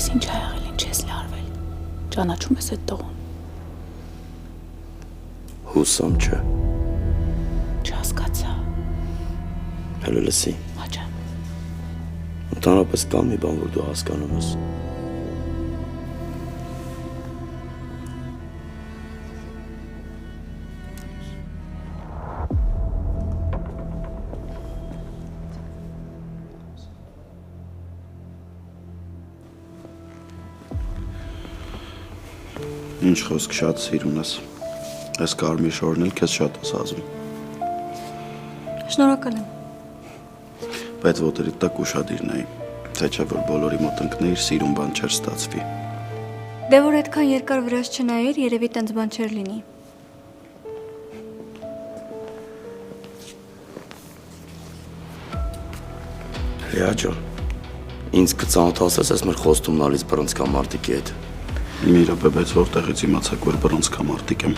Գիտես ինչ ա եղել, ինչ ես լարվել։ Ճանաչում ես այդ տղուն։ Հուսամ չէ։ Չհասկացա։ Հələ լսի։ Հաճա։ Ընդհանրապես կա մի բան, որ դու հասկանում ես։ Ինչ խոսք շատ սիրուն ես, ես կարմիր շորն էլ քեզ շատ ես ազում։ Շնորհակալ եմ։ Բայց ոտերիդ տակ ուշադիրն էի, թե չէ որ բոլորի մոտ ընկնեիր, սիրուն բան չէր ստացվի։ Դե որ այդքան երկար վրաս չնայիր, երևի տենց բան չէր լինի։ Լիա ջան, ինձ կծանոթացես ես մեր խոստումնալից բռնցքամարտիկի հետ։ Մի րոպե, բայց որտեղից իմացաք, որ բռնցքամարտիկ եմ։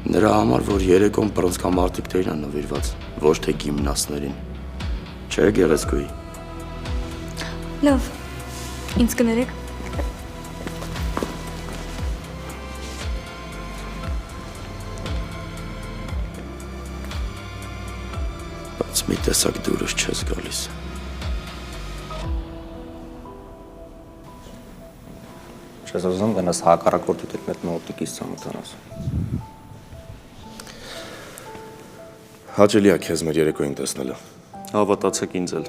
Նրա համար, որ երեկոն բռնցքամարտիկներին է նվիրված, ոչ թե գիմնաստներին։ Չէ, գեղեցկուհի։ Լավ, ինձ կներեք։ Բայց մի տեսակ դուրս չես գալիս։ Չես ուզում գնաս հակառակորդիդ հետ մեծ մոտիկից ծանոթանաս։ Հաճելի է քեզ մեր երեկոյին տեսնելը։ Հավատացեք ինձ էլ։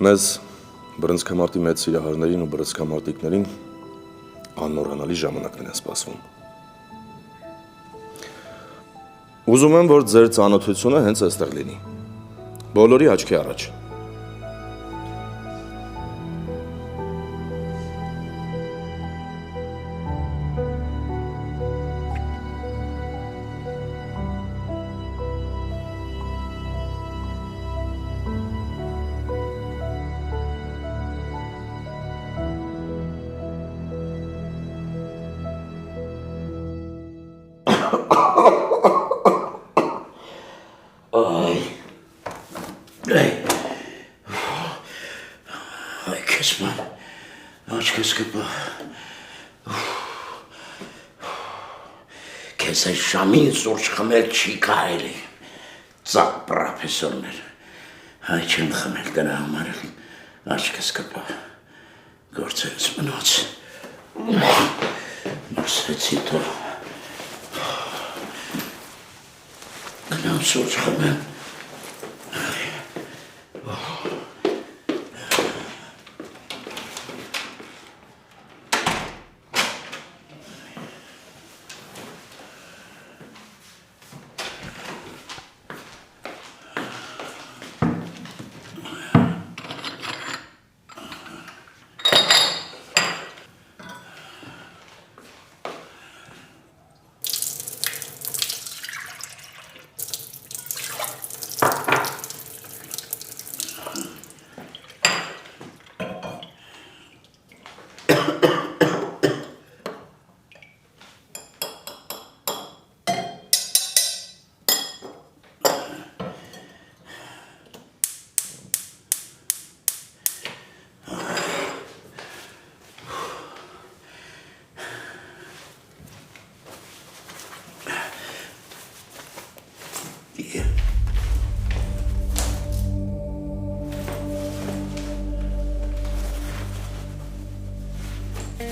Մեզ բռնցքամարտի մեծ սիրահարներին ու բռնցքամարտիկներին անմոռանալի ժամանակներ են սպասվում։ Ուզում եմ, որ ձեր ծանոթությունը հենց այստեղ լինի։ Բոլորի աչքի առաջ։ Ay kesme. Aç kes kapı. Kese şamin soruş xamel չի կարելի։ Ծակ պրոֆեսորներ։ Հայ չեմ խմել դրա համար։ Աչ kes kapı. Գործերս մնաց։ Մասեցի դու։ Գնամ soruş xamel։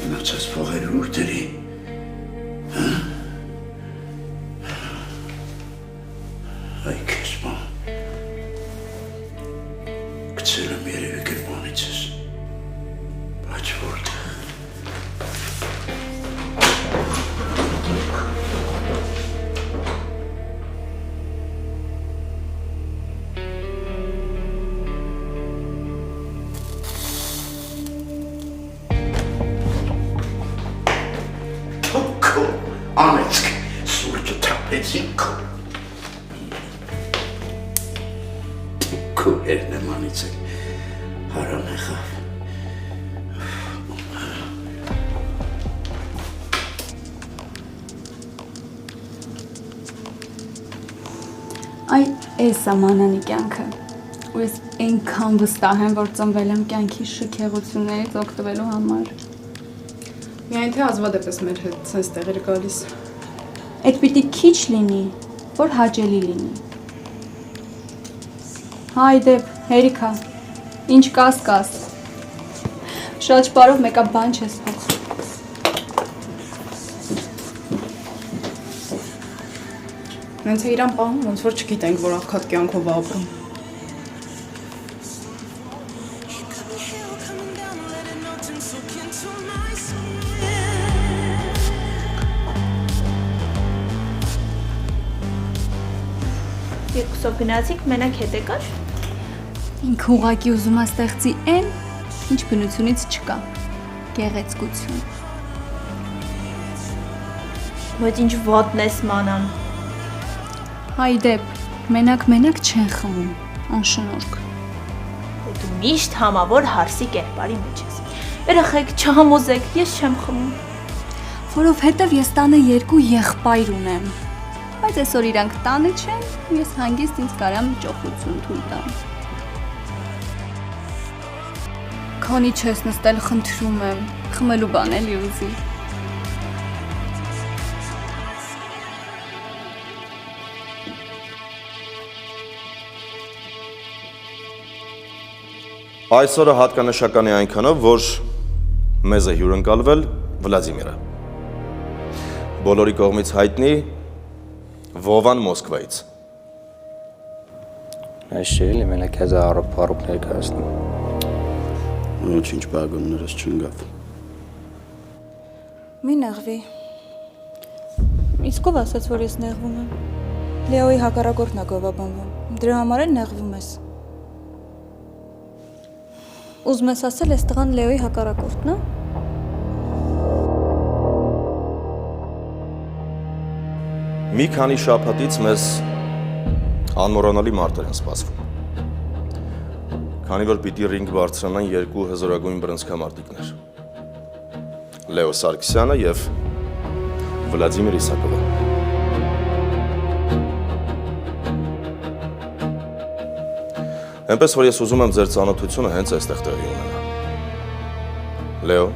Մնացած փողերը ուր դրի, այ քեզ բան, գցել եմ երևի գրպանից ես, բայց որտեղ։ Անեցք, սուրջը թապեցինք։ Քո երն եմ անիցել, հարան եղավ։ Այ էս է մանանի կյանքը, ու ես Այնքան վստահ եմ, որ ծնվել եմ կյանքի շքեղություններից օգտվելու համար։ Միայն թե ազվադեպ ես մեր հետ սենց տեղեր գալիս։ Այդ պիտի քիչ լինի, որ հաճելի լինի։ Հայդեպ, հերիքա, ինչ կաս։ Շատ շպարով մեկա բան չես փոխ։ Նենց է իրան պահում, ոնց որ չգիտենք, որ աղքատ կյանքով ապրում։ Երկուսով գնացիք, մենակ հետ եկար։ Ինքը ուղակի ուզում է ստեղծի այն, ինչ բնությունից չկա։ Գեղեցկություն։ Բայց ինչ վատն ես մանան։ Հայդեպ, մենակ չեն խմում, անշնորհք։ Դու միշտ համավոր հարսի կերպարի մեջ ես։ Երեխեք չհամոզեք, ես չեմ խմում։ Որովհետև ես տանը 2 եղբայր ունեմ։ Բայց այսօր իրանք տանը չեն, ես հանգիստ ինձ կարամ ճոխություն թույլ տամ։ Քանի չես նստել, խնդրում եմ, խմելու բան էլի ուզի։ Այսօրը հատկանշական է այնքանով, որ մեզ է հյուրընկալվել Վլադիմիրը։ Բոլորի կողմից հայտնի Վովան Մոսկվայից։ Այս չէ էլի մենակ հեզ առոք ներկայացնում։ Ոչինչ բագոններս չընկավ։ Մի նեղվի։ Իսկ ով ասաց, որ ես նեղվում եմ։ Լեոյի հակառակորդն է գովաբանվում։ Դրա համար էլ նեղվում ես։ Ուզում ես ասել, այս տղան Լեոյի հակառակորդն է։ Մի քանի շաբաթից մեզ անմոռանալի մարտեր են սպասվում։ Քանի որ պիտի ռինգ բարձրանան 2 հզորագույն բռնցքամարտիկներ։ Լեո Սարգսյանը եւ Վլադիմիր Իսակովը։ Այնպես որ ես ուզում եմ ձեր ծանոթությունը հենց այստեղ տեղի ունենա։ Լեո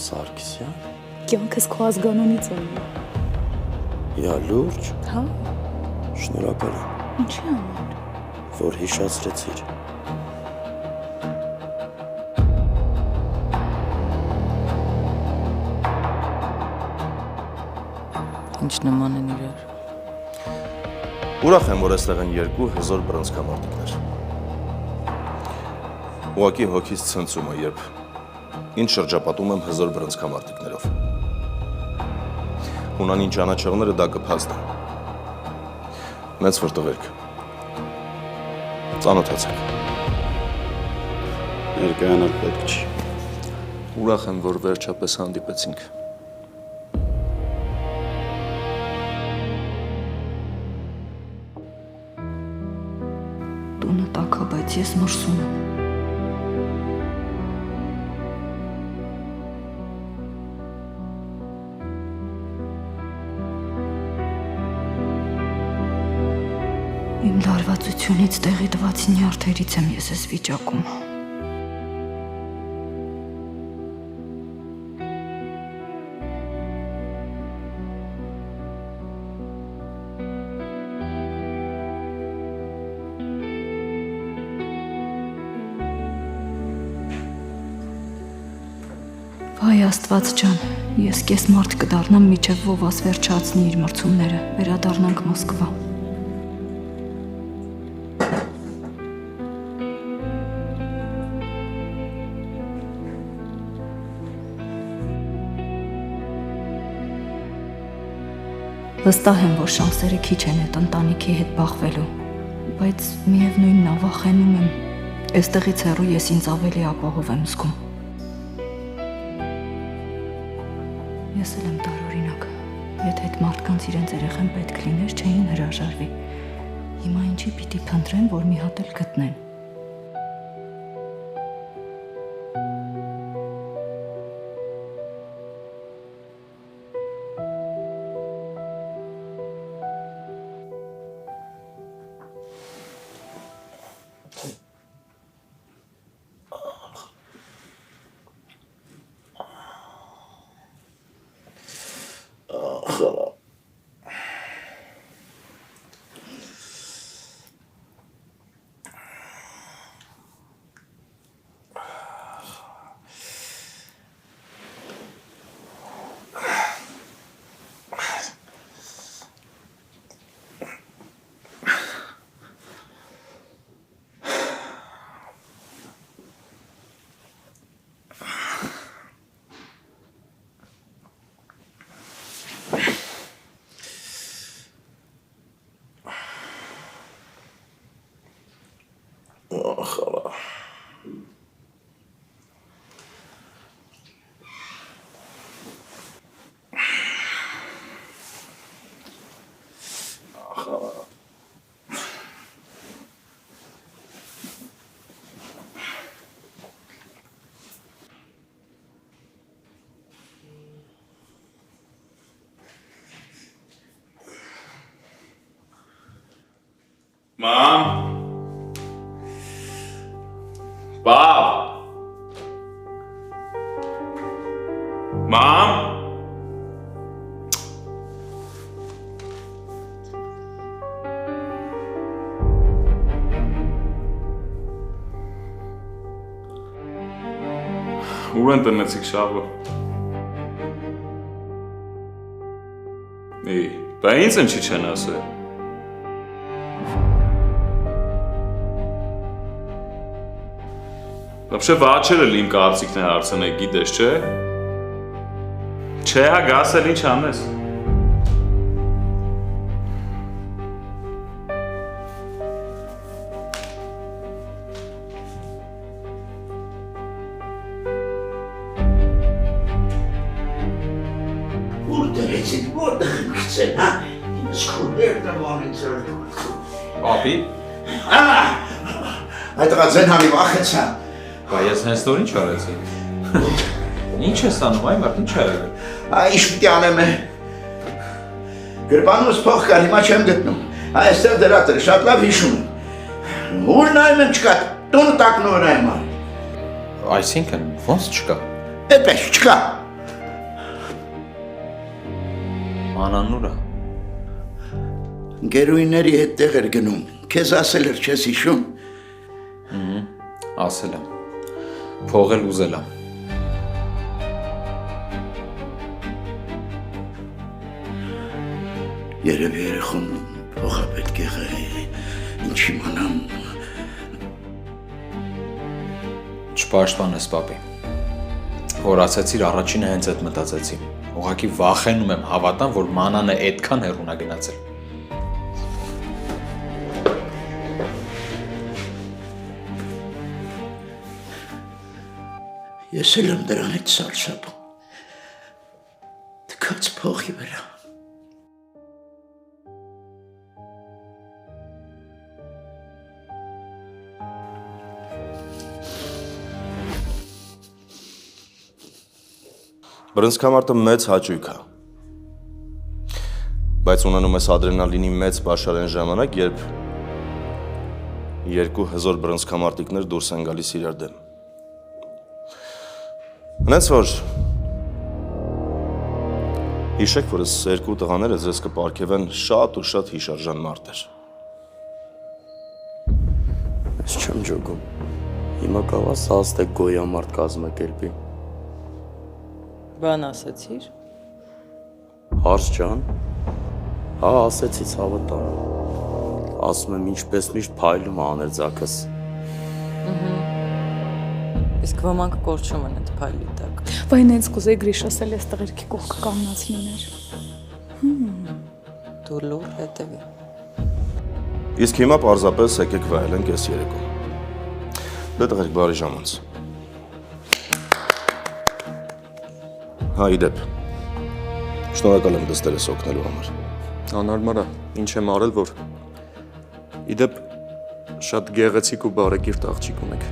Սարգսյան։ Կյանքս քո ազգանունից եմ։ Յա լուրջ։ Հա, Շնորհակալ եմ, ինչի համար։ որ հիշացրեցիր։ Ինչ նման են իրար։ Ուրախ եմ, որ այստեղ են 2 հզոր բռնցքամարտիկներ։ Ուղղակի հոգիս ցնցում է, երբ ինչ շրջապատում եմ հզոր բռնցքամարտիկներով։ Ունանին ճանաչողները դա կփաստ են։ Մեծ որ տղերք։ Ծանոթացեք։ Ներկայանալ պետք չի։ Ուրախ եմ, որ վերջապես հանդիպեցինք։ Տունը տաք է, բայց ես մրսում եմ։ Իմ լարվածությունից տեղի տված նյարդերից եմ ես ես վիճակում։ Վայ Աստված ջան, ես կես մարդ կդառնամ միջև Վովաս վերջացնի իր մրցումները, վերադառնանք Մոսկվա։ Վստահ եմ, որ շանսերը քիչ են այդ ընտանիքի հետ բախվելու, բայց միևնույնն է վախենում եմ, այստեղից հեռու ես ինձ ավելի ապահով եմ զգում։ Ես էլ եմ տարօրինակ, եթե այդ մարդկանց իրենց երեխան պետք լիներ, չէին հրաժարվի։ Հիմա ինչի պիտի փնտրեն, որ մի հատ էլ գտնեն։ Խաղա։ Խաղա։ Mom? Bob? Mom? Ուր են տնեցիք շավը։ Դա ինձ ինչի չեն ասել։ Вообще վաչերը իմ կարծիքն է հարցնել, գիտես, չէ՞։ Չէ, հա գասել ինչ անես։ Պապի, Այդ ղազեն համի վախեցա։ բա ես հենց նոր ինչ արեցի։ Ինչ ես անում, այ մարդ, ինչ է եղել։ Ինչ պիտի անեմ է։ Գրպանուս փող կար, հիմա չեմ գտնում։ Այստեղ դրածը շատ լավ հիշում եմ։ Ուր նայում եմ չկա, տունը տակնոր նայում եմ։ Այսինքն, ոնց չկա։ Էպես չկա։ Անանուրա։ Գերույների հետ տեղ էր գնում, քեզ ասել էր չես հիշում։ Ասել եմ, փողել ուզել եմ։ Երևի երեխուն փողը պետք է ինչ իմանամ։ Չպաշտպանես, պապի։ Որ ասեցիր առաջինը հենց այդ մտածեցի։ Ուղղակի վախենում եմ հավատամ, որ մանանը այդքան հեռուն է գնացել։ Ես էլ եմ դրանից սարսափում։ Թքած փողի վրա։ Բռնցքամարտը մեծ հաճույք է, բայց ունենում ես ադրենալինի մեծ պաշարեն ժամանակ, երբ երկու հզոր բռնցքամարտիկներ դուրս են գալիս իրար դեմ։ Հենց որ հիշեք, որ ես երկու տղաները ձեզ կպարգևեն շատ ու շատ հիշարժան մարտեր։ Ես չեմ ջոգում, հիմա կավաս աստեք գոյամարտ կազմակերպի։ Բան ասեցիր։ Հարց ջան, հա ասեցի ցավտան, ասում եմ ինչպես միշտ փայլում աներ ձակս։ Իսկ ոմանք կորչում են այդ փայլի տակ։ Վայն ինձ կուզեի Գրիշաս էլ այս տղերքի կողքը կանգնացնիներ։ Դու լուր հետևի։ Իսկ հիմա պարզապես եկեք վայելենք այս երեկո։ Դե տղերք բարի ժամանց։ Հա իդեպ, շնորհակալ եմ դստերս օգնելու համար։ Անհարմար է, ինչ եմ արել, որ իդեպ շատ գեղեցիկ ու բարեկիրթ աղջիկ ունեք։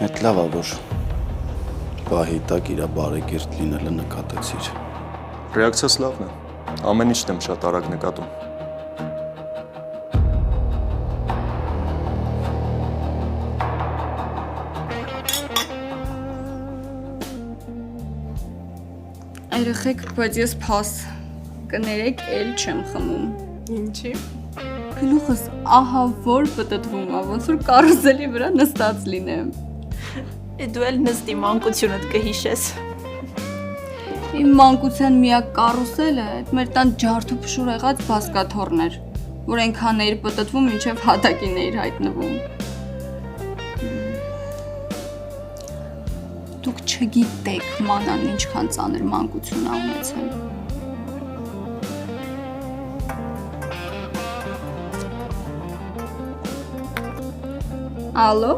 Այդ լավ է, որ պահի տակ իրա բարեկիրթ լինելը նկատեցիր։ Ռեակցիաս լավն է, ամեն ինչն եմ շատ արագ նկատում։ Երեխեք, բայց ես փաս կներեք, էլ չեմ խմում։ Ինչի։ Գլուխս ահա որ պտտվում է, ոնց որ կարուսելի վրա նստած լինեմ։ Դու էլ նստի մանկությունդ կհիշես։ Իմ մանկության միակ կարուսելը այդ մեր տան ջարդու փշուր եղած բասկաթոռն էր, որ այնքան էր պտտվում, մինչև հատակին էր հայտնվում։ Դուք չգիտեք մանան ինչքան ծանր մանկություն ա ունեցել։ Ալո։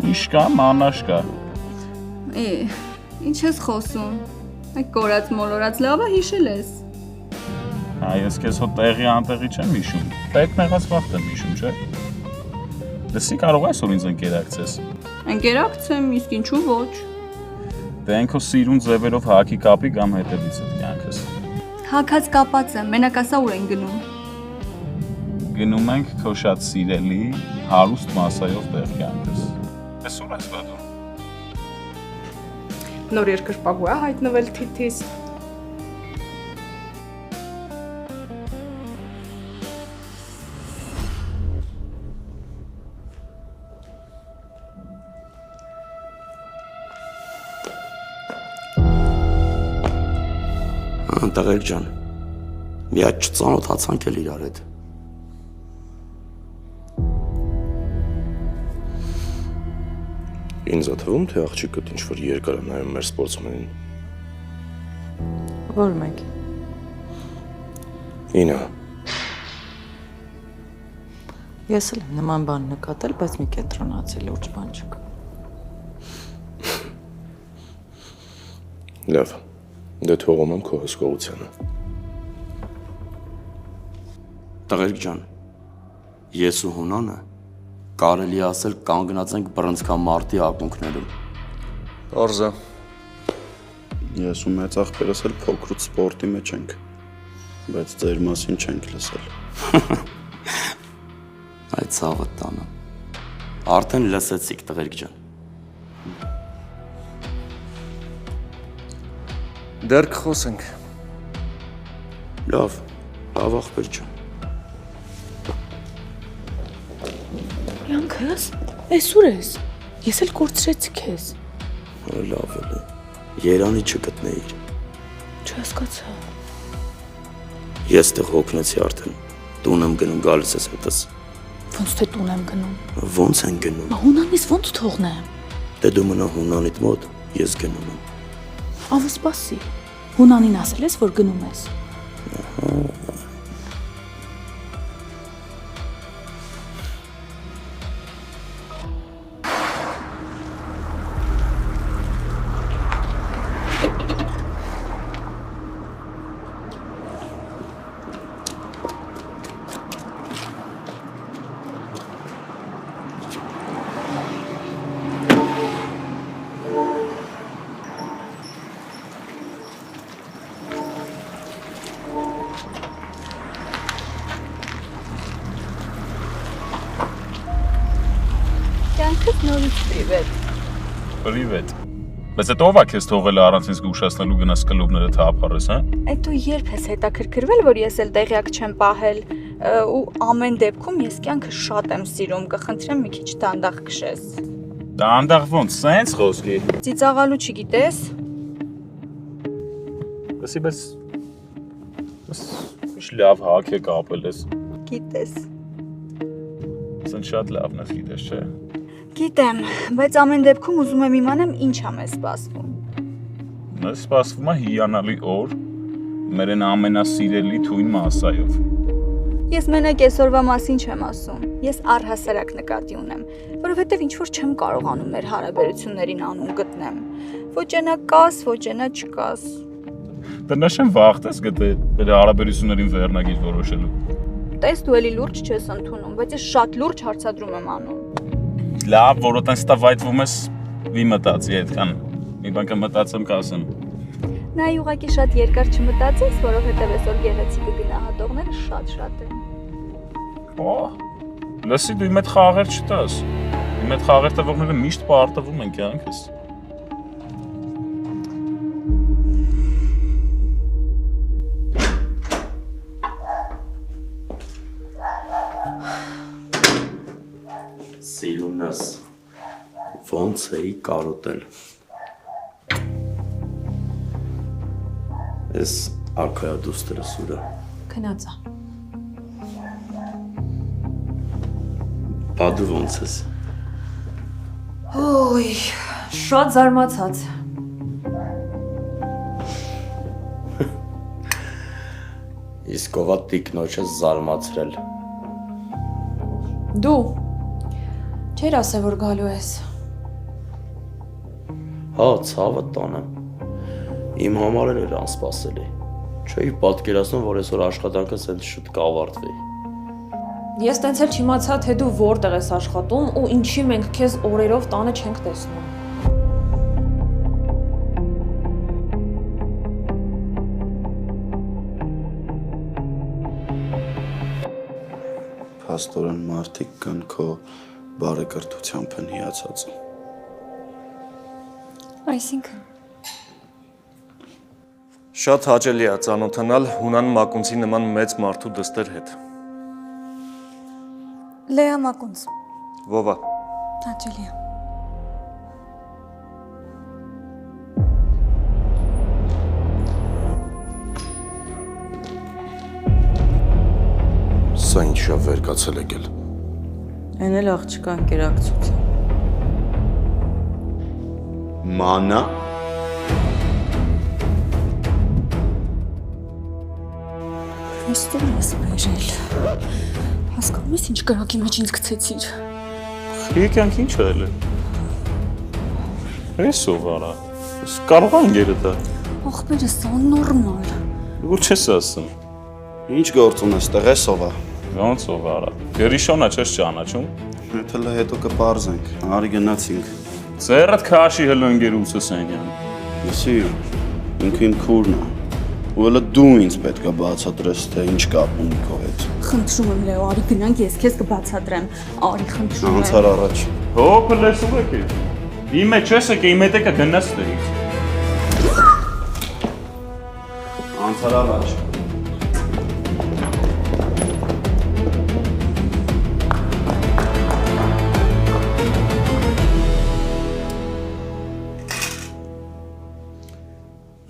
Իշկա, մանաշկա։ Ինչ ես խոսում։ Այդ կորած մոլորած լավա հիշել ես։ Ես քեզ հո տեղի անտեղի չեմ հիշում։ Պետք նեղած վաղտ եմ հիշում, չէ՞։ Դեսի կարող ես որ ինձ ընկերակցես։ Ընկերակցեմ, իսկ ինչու ոչ։ Դե այն քո սիրուն ձևերով հակի կապի կամ հետևիցդ կյանքս։ Հակած կապած եմ, մենակ ասա ուր են գնում։ Գնում ենք քո շատ սիրելի հարուստ մասայով տեղ կյանքս։ Էս ուր ես բադու։ Նոր երկրպագու է հայտնվել թիթիս։ Տղերք ջան, մի հատ չծանոթացանք էլ իրար հետ։ Ինձ ա թվում, թե աղջիկդ ինչ-որ երկար է նայում մեր սպորտսմենին։ Որ մեկ։ Ինա։ Ես էլ եմ նման բան նկատել, բայց մի կենտրոնացի լուրջ բան չկա։ Լավ, դե թողում եմ քո հսկողությանը։ Տղերք ջան, ես ու Հունանը կարելի է ասել կանգնած ենք բռնցքամարտի ակունքներում։ Արզա։ Ես ու մեծ աղբերս էլ փոքրուց սպորտի մեջ ենք, բայց ձեր մասին չենք լսել։ Այդ ցավը տանը։ Արդեն լսեցիք, տղերք ջան։ Դեռ կխոսենք։ Լավ աղբեր ջան։ Յանքս, ես ուր ես։ Ես էլ կորցրեցի քեզ։ Լավ էլ է։ Երանի չգտնեիր։ Չհասկացա։ Ես տեղ հոգնեցի արդեն։ Տուն եմ գնում, գալիս ես հետս։ Ոնց թե տուն եմ գնում։ Ոնց են գնում։ Հունանից ոնց թողնեմ։ Դե դու մնա Հունանիդ մոտ, ես գնում եմ։ Ավը սպասի։ Հունանին ասել ես, որ գնում ես։ Նորից պրիվետ։ Պրիվետ։ Բայց այդ ով է քեզ թողել առանց ինձ գուշացնելու գնաս կլուբները թափառես, հա։ Այդ դու երբ ես հետաքրքրվել, որ ես էլ տեղյակ չեմ պահել, ու ամեն դեպքում ես կյանքը շատ եմ սիրում, կխնդրեմ մի քիչ դանդաղ քշես։ Դանդաղ ոնց, սենց խոսքի։ Ծիծաղալու չգիտես։ Լսի, բայց ինչ լավ հակ է կապել ես։ Գիտես։ Սենց շատ լավն ես գիտես, չէ։ Գիտեմ, բայց ամեն դեպքում ուզում եմ իմանամ ինչ ա մեզ սպասվում։ Մեզ սպասվում է հիանալի օր մեր այն ամենասիրելի թույն մասայով։ Ես մենակ այսօրվա մասին չեմ ասում։ Ես առհասարակ նկատի ունեմ, որովհետև ինչ որ չեմ կարողանում մեր հարաբերություններին անուն գտնեմ։ Ոչ այնա կաս, ոչ այնա չկաս։ Տնաշեն վախտես գտե մեր հարաբերություններին վերնագիր որոշելու։ Տես դու էլի լուրջ չես ընդունում, բայց ես շատ լուրջ հարցադրում եմ անում։ Լավ, որ այտենց տա վայթվում ես, մի մտածի այդքան։ Մի բան կմտածեմ կասեմ։ Նա ուղղակի շատ երկար չմտածես, որովհետև այսօր գեղեցիկ գնահատողները շատ են։ Օ, լսի դու իմ այդ խաղեր չտաս։ Իմ այդ խաղեր տվողները միշտ պարտվում են կյանքս։ Սիրունս, ոնց էի կարոտել։ Ես արքայա դուստրս ուրա։ Քնածա։ Բա դու ոնց ես։ Ոյ, շատ զարմացած։ Իսկ ովա տիկնոջը զարմացրել։ Դու չեր ասե որ գալու ես։ Հա, ցավը տանը։ Իմ համար էլ էր անսպասելի։ Չէի պատկերացնում, որ այսօր աշխատանքս էլ շուտ կավարտվի։ Ես տենց էլ չիմացա, թե դու որտեղ ես աշխատում ու ինչի մենք քեզ օրերով տանը չենք տեսնում։ Փաստորեն մարդիկ կան քո բարեկրթությամբ են հիացած։ Այսինքն Շատ հաճելի է ծանոթանալ հունան մակունցի նման մեծ մարդու դստեր հետ։ Լեա Մակունց, Վովա, հաճելի է։ Սա ինչ շա վերկացել եկել։ Այն էլ աղջկա ընկերակցություն։ Մանա։ Ես տուն ես բերել։ Հասկանում ես ինչ կրակի մեջ ինձ գցեցիր։ Եկյանք ինչ էլ է։ Ես ով արա։ Կարող է ընկերդ է։ Ախպերս աննորմալ։ Ու չես ասում։ Ինչ գործ ունես, տեղ ես ով է։ Ոնց ով արա։ Գերիշոնա չես ճանաչում։ Եթե լա հետո կպարզենք, արի գնացինք։ Ձերդ քաշի հլընկերուցս այնյան։ Եսի, ինքը իմ քուրն է։ Ու հələ դու ինձ պետք է բացատրես, թե ինչ կապ ունի քո հետ։ Խնդրում եմ Լեո, արի գնանք, ես քեզ կբացատրեմ։ Արի խնդրում եմ։ Անցար առաջ։ Հոփ լեսու եք։ Իմ մեջ ես եք, իմ հետ եկա գնաս դերից։ Անցար առաջ։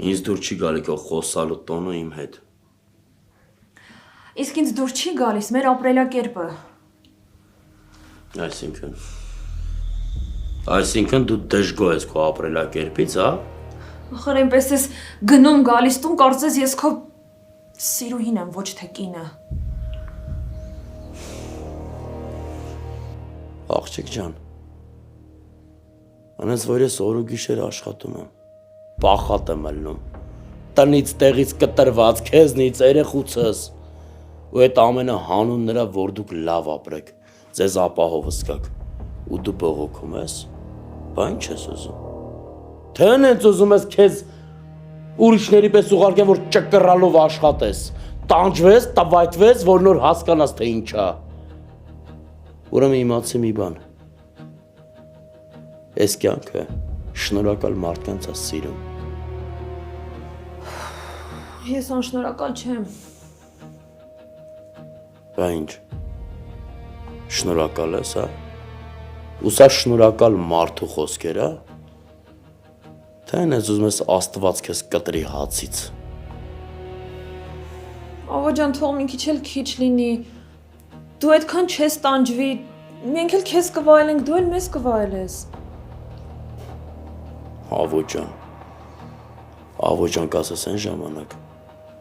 Ինձ դուր չի գալի քո խոսալու տոնը իմ հետ։ Իսկ ինձ դուր չի գալիս մեր ապրելակերպը։ Այսինքն դու դժգոհ ես քո ապրելակերպից, հա։ Ախր այնպես ես գնում գալիս տուն, կարծես ես քո սիրուհին եմ, ոչ թե կինը։ Աղջիկ ջան։ Անես որ ես օր ու գիշեր աշխատում եմ։ Պախատ եմ ելնում, տնից տեղից կտրված, քեզնից, երեխուցս, ու այդ ամենը հանուն նրա, որ դուք լավ ապրեք, ձեզ ապահով զգաք, ու դու բողոքում ես, բա ինչ ես ուզում, թե հենց ուզում ես քեզ ուրիշների պես ուղարկեն, որ ճկռալով աշխատես, տանջվես, տվայտվես, որ նոր հասկանաս, թե ինչա, ուրեմն իմացի մի բան, այս կյանքը շնորհակալ մարդկանց է սիրում։ Ես անշնորհակալ չեմ։ Բա ինչ, շնորհակալ ես, հա։ Ու սա շնորհակալ մարդու խոսքեր, հա։ Թե հենց ուզում ես Աստված քեզ կտրի հացից։ Ավա ջան, թող մի քիչ էլ քիչ լինի։ Դու այդքան չես տանջվի, մենք էլ քեզ կվայելենք, դու էլ մեզ կվայելես։ Ավոջան կասես այն ժամանակ,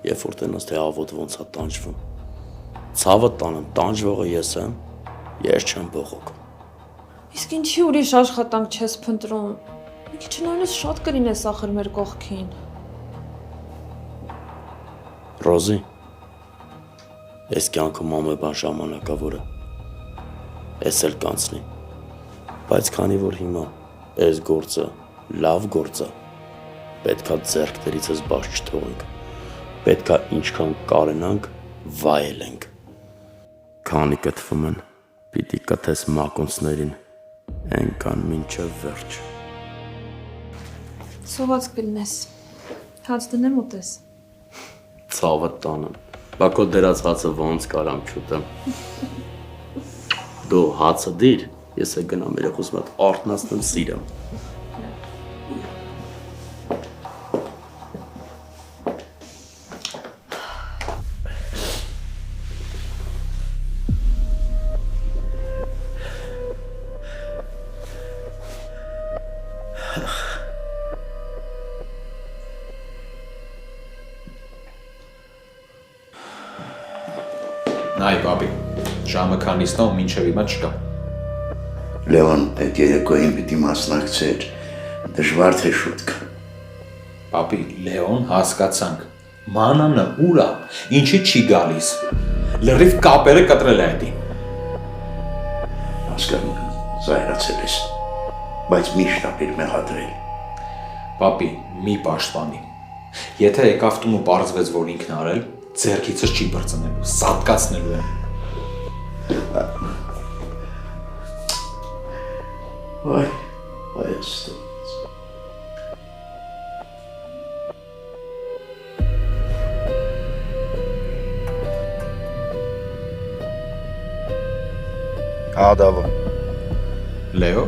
երբ որ տնաս թե ավոտ ոնց է տանջվում։ Ցավը տանեմ, տանջվողը ես եմ, ես չեմ բողոքում։ Իսկ ինչի ուրիշ աշխատանք չես փնտրում։ Մի քիչ նույնիսկ շատ կլինես ախր մեր կողքին։ Ռոզի, այս կյանքում ամենաբան ժամանակավորը, ես էլ կանցնի, բայց քանի որ հիմա այս գործը լավ գործ է, պետքա ձեռքներիցս բաց չթողենք, պետքա ինչքան կարենանք վայելենք։ Քանի կթվում են, պիտի կթես մակունցներին, այնքան մինչև վերջ։ Սոված կլինես, հաց դնեմ ուտես։ Ցավը տանեմ, բա քո դրած հացը ոնց կարամ չուտեմ։ Դու հացը դիր, Ես է գնամ երեխուս մոտ արթնացնեմ սիրամ։ Նայ, պապի, ժամը քանիսն է ու մինչև հիմա չկա։ Լևոն, այդ երեկոյին պիտի մասնակցեր, դժվար թե շուտ կա։ Պապի, Լեոն հասկացանք, մանանը ուր է, ինչի չի գալիս, լրիվ կապերը կտրել է այդին։ Հասկանում եմ, զայրացել ես, բայց միշտ ապիր մեղադրել։ Պապի, մի պաշտպանի, եթե եկավ տուն ու պարզվեց, որ ինքն արել, ձեռքիցս չի բրծնելու, սատկացնելու եմ։ Վայ, Հայաստանից։ Հա, դավո։ Լեո,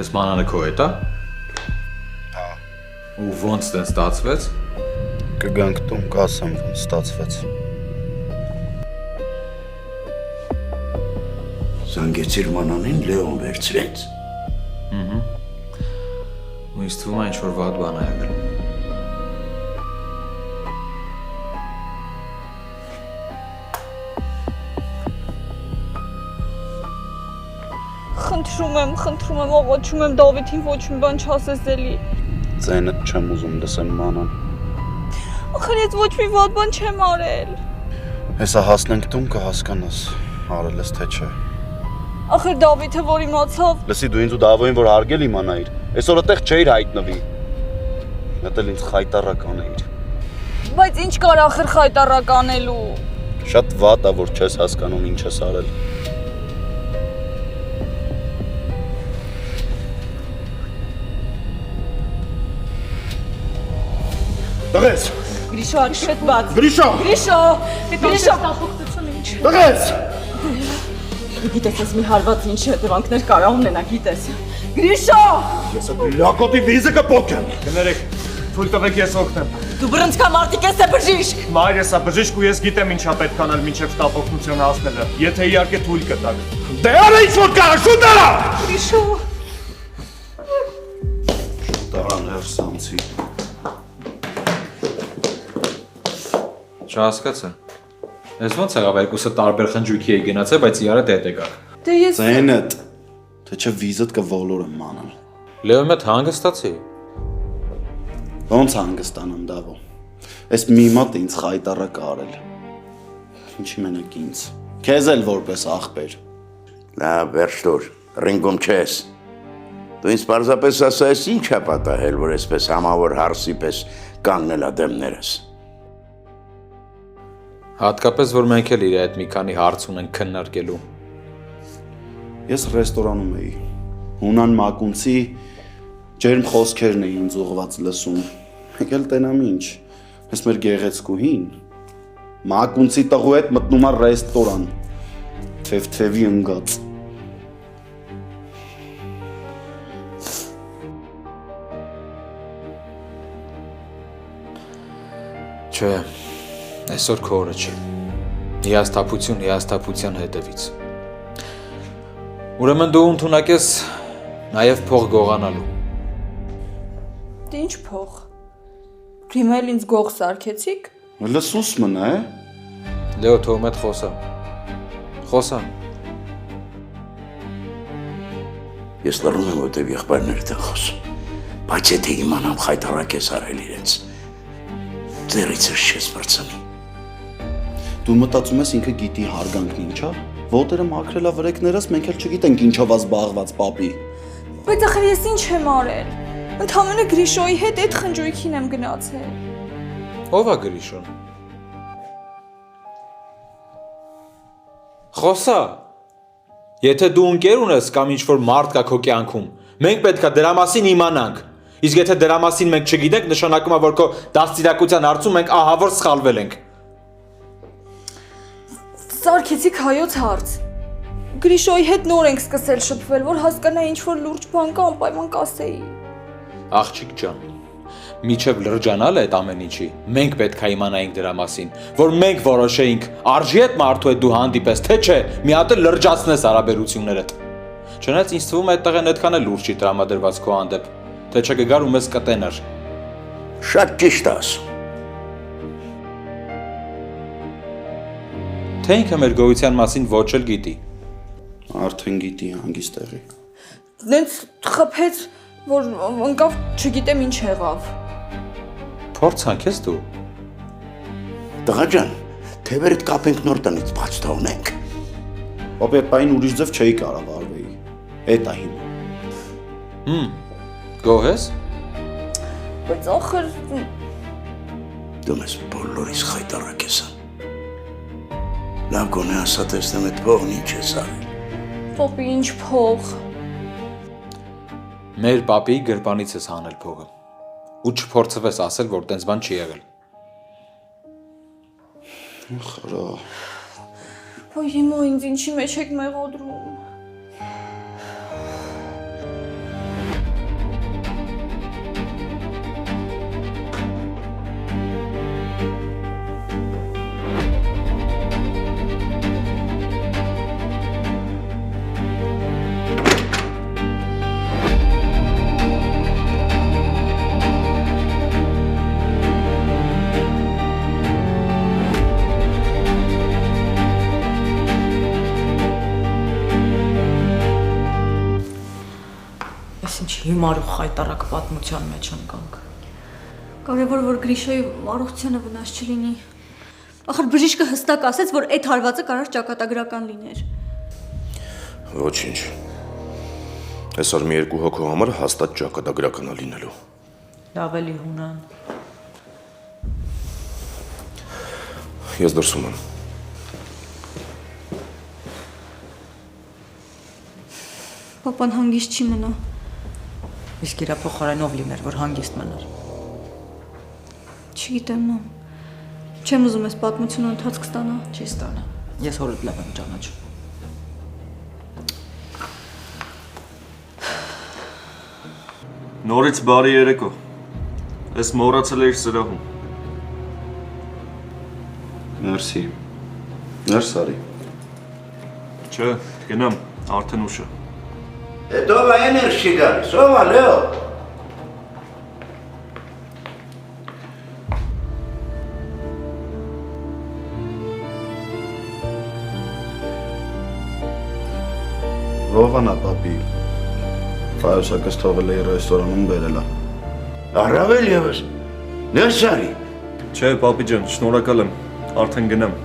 ես մանանը քո հետ է։ Հա։ Ու ոնց դեն ստացվեց։ Կգանք տուն կասեմ, ոնց ստացվեց։ Զանգեցիր մանանին, Լեոն վերցրեց։ Ու ինձ թվում է ինչ-որ վատ բան է եղել։ Խնդրում եմ, աղաչում եմ Դավիթին ոչ մի բան չասես էլի։ Ձայնդ չեմ ուզում լսեմ մանան։ Ախր ես ոչ մի վատ բան չեմ արել։ Հեսա հասնենք տուն կհասկանաս, արել ես թե չէ։ Ախր Դավիթը որ իմացավ։ Լսի դու ինձ ու Դավոյին որ հարգել իմանայիր, այսօր այդտեղ չէիր հայտնվի։ Դա էլ ինձ խայտարակ անեիր։ Բայց ինչ կար ախր խայտարակ անելու։ Շատ վատ է որ չես հասկանում ինչ ես արել։ Տղես։ Գրիշո, արիշետ բաց։ Գրիշո։ Տղես։ Գիտես, ես մի հարված ինչ հետևանքներ կարող ունենա, գիտես։ Գրիշո։ Ես այդ լակոտի վիզը կփոքեմ։ Կներեք, թույլ տվեք ես օգնեմ։ Դու բռնցքա մարդիկ ես է բժիշկ։ Մայր ես է բժիշկ ու ես գիտեմ ինչա պետք անել մինչև շտապ օգնություն հասնելը։ Եթե իհարկե թույլ կտաք։ Դե արա ինչ որ կա, շուտ արա։ Գրիշո։ Տարան հերսանցի։ Չհասկացա։ Ես ոնց եղավ երկուսը տարբեր խնջույքի էի գնացել, բայց իրարը դետ եկաք։ Դե ես Ձայնդ, թե չէ վիզդ կվոլորեմ մանան։ Լեոն մոտ հանգստացի։ Ոնց հանգստանամ Դավո։ Այս մի մոտ ինձ խայտարակ արել։ Ինչի մենակ ինձ։ Քեզ էլ որպես ախպեր։ Լավ, վերջ տուր, ռինգում չես։ Դու ինձ պարզապես ասա ես ինչ է պատահել, որ այսպես համավոր հարսի պես կանգնել ա դեմներս։ Հատկապես որ մենք էլ իր այդ մի քանի հարց ունենք քննարկելու։ Ես ռեստորանում էի։ Հունան մակունցի ջերմ խոսքերն էին ինձ ուղված լսում։ Եկել տենամ ինչ։ Ես մեր գեղեցկուհին մակունցի տղու հետ մտնում է ռեստորան։ Թեվ-թևի ընկած։ Չէ, այսօր քո օրը չի։ Հիասթափության հետևից։ Ուրեմն դու ընդունակ ես նաև փող գողանալու։ Դե ինչ փող։ Հիմա էլ ինձ գող սարքեցիք։ Լսուս մնա է։ Լեո թող մեծ խոսա։ Ես լռում եմ, որտեվ եղբայրներդ են խոսում, բայց եթե իմանամ խայտարակ ես արել իրենց, ձեռիցս չես բրծնի։ Դու մտածում ես ինքը գիտի հարգանքն ինչա։ Ոտերը մաքրելա վրեկներս, մենք էլ չգիտենք ինչով զբաղված պապի։ Բայց ախր ես ինչ եմ արել։ Ընդհանրապես Գրիշոյի հետ այդ խնջույքին եմ գնացել։ Ո՞վ է Գրիշոն։ Խոսա։ Եթե դու ընկեր ունես կամ ինչ-որ մարդ կա քո կյանքում, մենք պետքա դրա մասին իմանանք։ Իսկ եթե դրա մասին մենք չգիտենք, նշանակում է, որ քո դաստիարակության հարցում մենք ահավոր սխալվել ենք։ Սարքեցիք հայոց հարց։ Գրիշոյի հետ նոր ենք սկսել շփվել, որ հասկանայի ինչ որ լուրջ բան կա, անպայման կասեի։ Աղջիկ ջան, միչև լրջանալ է այդ ամեն ինչի, մենք պետք է իմանայինք դրա մասին, որ մենք որոշեինք արժի այդ մարդու հետ դու հանդիպես, թե չէ, մի հատ էլ լրջացնես հարաբերություններդ։ Չնայած ինձ թվում է այդտեղ են այդքան էլ լուրջ չի տրամադրված քո հանդեպ, թե չկգար ու մեզ կտեներ։ Շատ ճիշտ ասում։ Թե ինքը մեր գոյության մասին ոչ էլ գիտի։ Արդեն գիտի հանգիստ տեղի։ Դենց խփեց, որ ընկավ, չգիտեմ ինչ եղավ։ Փորձանք ես դու։ Տղա ջան, թևերդ կապենք նոր տնից բաց թողնենք։ Պապի այդ պայն ուրիշ ձև չէի կարող արվեի։ Էդ է հիմա։ Գոհ ես։ Բայց ախր Դու մեզ բոլորիս խայտարակ ես ան։ Լավ գոնե ասա տեսնեմ այդ փողն ինչ ես արել։ Պապի ինչ փող։ Մեր պապիի գրպանից ես հանել փողը։ Ու չփորձվես ասել, որ տենց բան չի եղել։ Խրա։ Ոյ հիմա ինձ ինչի մեջ եք մեղադրում։ Հիմար ու խայտարակ պատմության մեջ ընկանք։ Կարևոր որ Գրիշոյի առողջությանը վնաս չլինի։ Ախր բժիշկը հստակ ասեց, որ այդ հարվածը կարող ճակատագրական լիներ։ Ոչինչ։ Այսօր մի երկու հոգու համար հաստատ ճակատագրական է լինելու։ Լավ էլի հունան։ Ես դրսում եմ։ Պապան հանգիստ չի մնա։ Իսկ իրա փոխարենով լիներ, որ հանգիստ մնար։ Չգիտեմ նա։ Չեմ ուզում ես պատմությունը ընթացք ստանա։ Չի ստանա։ Ես հորդ լավ եմ ճանաչում։ Նորից բարի երեկո։ Ես մոռացել էի սրահում։ Մերսի։ Ներս արի։ Չէ, գնամ, արդեն ուշ է։ Հետո այն չի գալիս, ով է Լեո։ Ո՞վ անա պապի։ Ֆայոսակս թողել էի ռեստորանում բերելա։ Առավել ևս։ Ներս արի։ Չէ, պապի ջան, շնորհակալ եմ, արդեն գնամ։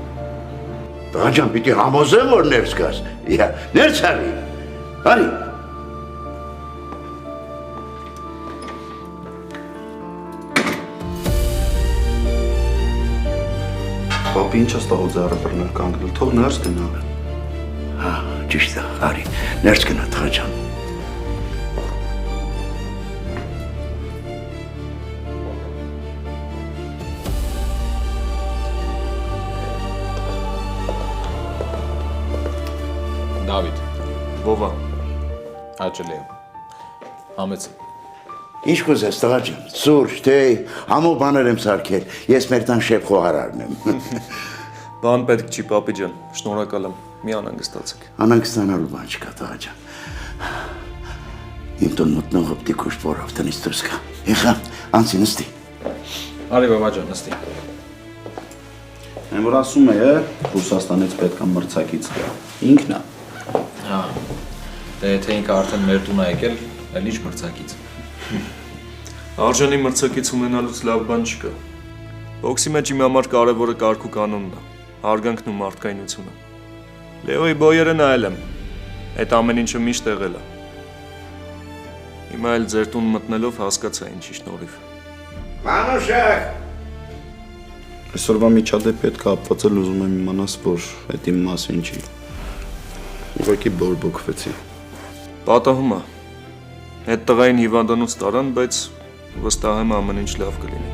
Տղա ջան, պիտի համոզեմ, որ ներս գաս։ Ներս արի։ Արի։ Պապի ինչ ես տաղու ձեռը բռնել կանգնել, թող ներս գնա։ Հա, ճիշտ է, արի, ներս գնա տղա ջան։ Դավիթ։ Վովա։ Հաճելի է։ Համեցի։ Ինչ կուզես տղա ջան, սուրճ, թեյ, համով բաներ եմ սարքել, ես մեր տան շեփ խոհարարն եմ։ Բան պետք չի, պապի ջան, շնորհակալ եմ, մի անհանգստացեք։ Անհանգստանալու բան չկա տղա ջան։ Իմ տուն մտնող օպտի կուշտ որով տնից դուրս գա։ Եղա, անցի նստի։ Արի բաբա ջան, նստի։ Այն որ ասում է, Ռուսաստանից պետք է մրցակից գա։ Ինքն է։ Հա։ Դե թե ինքը արդեն մեր տուն է եկել, այլ ինչ մրցակից։ Արժանի մրցակից ունենալուց լավ բան չկա։ Բոքսի մեջ իմ համար կարևորը կարգ ու կանոնն է, հարգանքն ու մարդկայնությունը։ Լեոյի բոյերը նայել եմ, այդ ամեն ինչը միշտ եղել է։ Հիմա էլ ձեր տուն մտնելով հասկացա ինչի շնորհիվ։ Մանուշակ։ Այսօրվա միջադեպի հետ կապված էլ ուզում եմ իմանաս, որ այդ իմ մասին չի։ Ուղղակի բորբոքվեցի։ Պատահում է։ Այդ տղային հիվանդանոց տարան, բայց վստահ եմ ամեն ինչ լավ կլինի։